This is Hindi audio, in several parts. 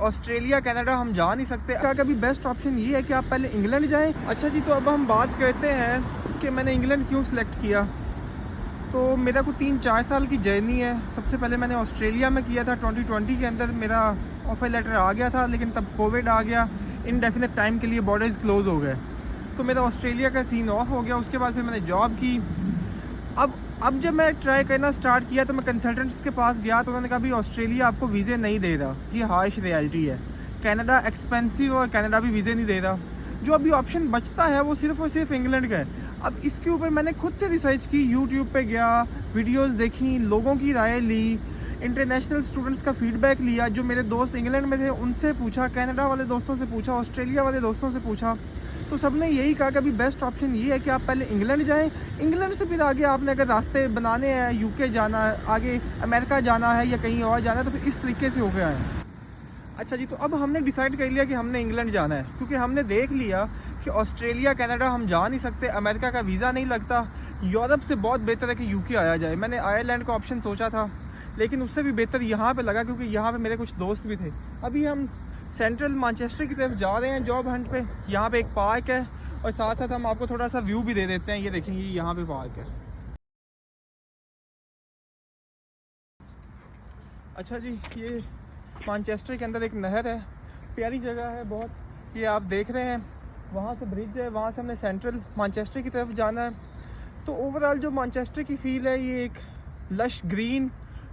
ऑस्ट्रेलिया कनाडा हम जा नहीं सकते। क्या कभी बेस्ट ऑप्शन ये है कि आप पहले इंग्लैंड जाएं। अच्छा जी, तो अब हम बात करते हैं कि मैंने इंग्लैंड क्यों सिलेक्ट किया। तो मेरा को 3-4 साल की जर्नी है। सबसे पहले मैंने ऑस्ट्रेलिया में किया था 2020 के अंदर, मेरा ऑफर लेटर आ गया था, लेकिन तब कोविड आ गया, इनडेफिनेट टाइम के लिए बॉर्डर्स क्लोज हो गए, तो मेरा ऑस्ट्रेलिया का सीन ऑफ हो गया। उसके बाद फिर मैंने जॉब की। अब जब मैं ट्राई करना स्टार्ट किया तो मैं कंसल्टेंट्स के पास गया, तो उन्होंने कहा भी ऑस्ट्रेलिया आपको वीज़े नहीं दे रहा, ये हार्श रियलिटी है। कनाडा एक्सपेंसिव और कनाडा भी वीज़े नहीं दे रहा। जो अभी ऑप्शन बचता है वो सिर्फ और सिर्फ इंग्लैंड का है। अब इसके ऊपर मैंने खुद से रिसर्च की, यूट्यूब पे गया, वीडियोस देखी, लोगों की राय ली, इंटरनेशनल स्टूडेंट्स का फीडबैक लिया, जो मेरे दोस्त इंग्लैंड में थे उनसे पूछा, कनाडा वाले दोस्तों से पूछा, ऑस्ट्रेलिया वाले दोस्तों से पूछा, तो सबने यही कहा कि अभी बेस्ट ऑप्शन ये है कि आप पहले इंग्लैंड जाएं। इंग्लैंड से फिर आगे आपने अगर रास्ते बनाने हैं, यूके जाना है, आगे अमेरिका जाना है या कहीं और जाना है, तो फिर इस तरीके से होकर आए। अच्छा जी, तो अब हमने डिसाइड कर लिया कि हमने इंग्लैंड जाना है, क्योंकि हमने देख लिया कि ऑस्ट्रेलिया कनाडा हम जा नहीं सकते, अमेरिका का वीज़ा नहीं लगता, यूरोप से बहुत बेहतर है कि यूके आया जाए। मैंने आयरलैंड का ऑप्शन सोचा था, लेकिन उससे भी बेहतर यहाँ पे लगा, क्योंकि यहाँ पे मेरे कुछ दोस्त भी थे। अभी हम सेंट्रल मैनचेस्टर की तरफ जा रहे हैं जॉब हंट पे। यहाँ पे एक पार्क है और साथ साथ हम आपको थोड़ा सा व्यू भी दे देते हैं। ये देखेंगे, यहाँ पे पार्क है। अच्छा जी, ये मैनचेस्टर के अंदर एक नहर है, प्यारी जगह है बहुत। ये आप देख रहे हैं, वहाँ से ब्रिज है, वहाँ से हमने सेंट्रल मैनचेस्टर की तरफ जाना है। तो ओवरऑल जो मैनचेस्टर की फील है, ये एक लश ग्रीन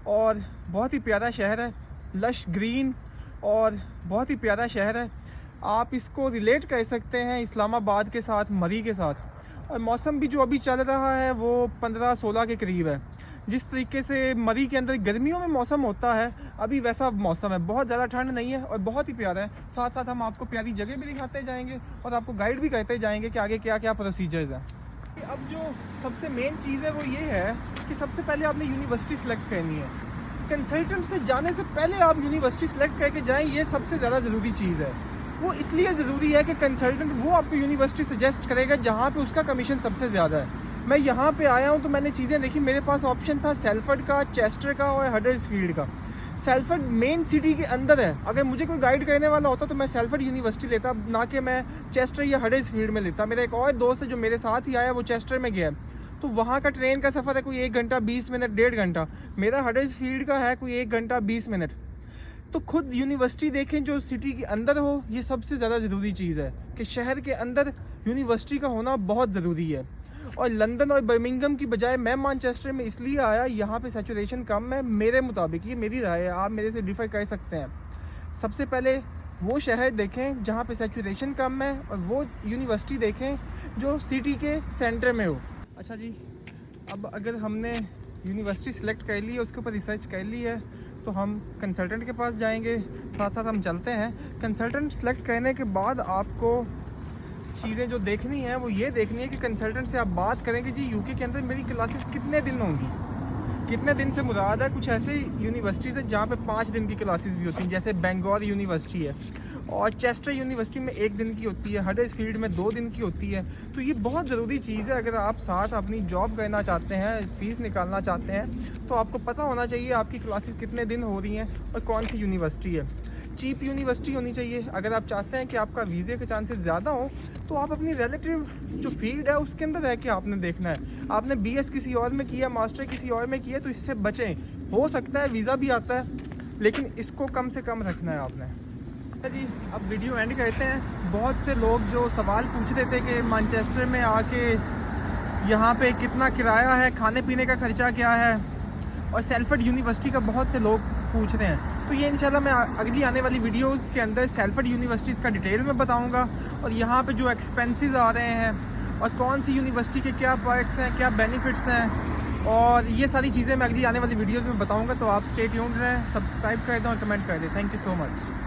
और बहुत ही प्यारा शहर है। लश ग्रीन और बहुत ही प्यारा शहर है। आप इसको रिलेट कर सकते हैं इस्लामाबाद के साथ, मरी के साथ। और मौसम भी जो अभी चल रहा है वो 15-16 के करीब है। जिस तरीके से मरी के अंदर गर्मियों में मौसम होता है, अभी वैसा मौसम है। बहुत ज़्यादा ठंड नहीं है और बहुत ही प्यारा है। साथ साथ हम आपको प्यारी जगह भी दिखाते जाएंगे और आपको गाइड भी करते जाएंगे कि आगे क्या क्या प्रोसीजर्स हैं। अब जो सबसे मेन चीज़ है वो ये है कि सबसे पहले आपने यूनिवर्सिटी सेलेक्ट करनी है। कंसल्टेंट से जाने से पहले आप यूनिवर्सिटी सेलेक्ट करके जाएं, ये सबसे ज़्यादा ज़रूरी चीज़ है। वो इसलिए ज़रूरी है कि कंसल्टेंट वो आपको यूनिवर्सिटी सजेस्ट करेगा जहाँ पे उसका कमीशन सबसे ज़्यादा है। मैं यहाँ पे आया हूँ तो मैंने चीज़ें देखी। मेरे पास ऑप्शन था सेल्फर्ड का, चेस्टर का और हडर्सफील्ड का। सेल्फर्ड मेन सिटी के अंदर है। अगर मुझे कोई गाइड करने वाला होता तो मैं सेल्फर्ड यूनिवर्सिटी लेता, ना कि मैं चेस्टर या हडर्सफील्ड में लेता। मेरा एक और दोस्त है जो मेरे साथ ही आया, वो चेस्टर में गया, तो वहाँ का ट्रेन का सफ़र है कोई 1 घंटा 20 मिनट, 1.5 घंटा। मेरा हडर्सफील्ड का है कोई 1 घंटा 20 मिनट। तो खुद यूनिवर्सिटी देखें जो सिटी के अंदर हो, ये सबसे ज़्यादा ज़रूरी चीज़ है कि शहर के अंदर यूनिवर्सिटी का होना बहुत ज़रूरी है। और लंदन और बर्मिंघम की बजाय मैं मैनचेस्टर में इसलिए आया, यहाँ पे सैचुरेशन कम है मेरे मुताबिक। ये मेरी राय है, आप मेरे से डिफर कर सकते हैं। सबसे पहले वो शहर देखें जहाँ पे सैचुरेशन कम है, और वो यूनिवर्सिटी देखें जो सिटी के सेंटर में हो। अच्छा जी, अब अगर हमने यूनिवर्सिटी सेलेक्ट कर ली है, उसके ऊपर रिसर्च कर ली है, तो हम कंसल्टेंट के पास जाएंगे। साथ साथ हम चलते हैं। कंसल्टेंट सेलेक्ट करने के बाद आपको चीज़ें जो देखनी है वो ये देखनी है कि कंसल्टेंट से आप बात करें कि जी यूके के अंदर मेरी क्लासेस कितने दिन होंगी। कितने दिन से मुराद है, कुछ ऐसे यूनिवर्सिटीज़ है जहाँ पे 5 दिन की क्लासेस भी होती हैं, जैसे बेंगौर यूनिवर्सिटी है, और चेस्टर यूनिवर्सिटी में 1 दिन की होती है, हडर्सफील्ड में 2 दिन की होती है। तो ये बहुत ज़रूरी चीज़ है। अगर आप साथ अपनी जॉब करना चाहते हैं, फ़ीस निकालना चाहते हैं, तो आपको पता होना चाहिए आपकी क्लासेस कितने दिन हो रही हैं और कौन सी यूनिवर्सिटी है। चीप यूनिवर्सिटी होनी चाहिए। अगर आप चाहते हैं कि आपका वीज़े के चांसेस ज़्यादा हो, तो आप अपनी रिलेटिव जो फील्ड है उसके अंदर रह के आपने देखना है। आपने BS किसी और में किया, मास्टर किसी और में किया, तो इससे बचें। हो सकता है वीज़ा भी आता है, लेकिन इसको कम से कम रखना है आपने। जी, अब वीडियो एंड करते हैं। बहुत से लोग जो सवाल पूछ रहे थे कि मैनचेस्टर में आके यहाँ पे कितना किराया है, खाने पीने का खर्चा क्या है, और सेल्फर्ड यूनिवर्सिटी का बहुत से लोग पूछ रहे हैं। तो ये इंशाल्लाह मैं अगली आने वाली वीडियोस के अंदर सेल्फर्ड यूनिवर्सिटीज़ का डिटेल में बताऊंगा, और यहाँ पे जो एक्सपेंसेस आ रहे हैं और कौन सी यूनिवर्सिटी के क्या पर्क्स हैं, क्या बेनिफिट्स हैं, और ये सारी चीज़ें मैं अगली आने वाली वीडियोस में बताऊंगा। तो आप स्टे ट्यून्ड रहें, सब्सक्राइब कर दें और कमेंट कर दें। Thank you so much.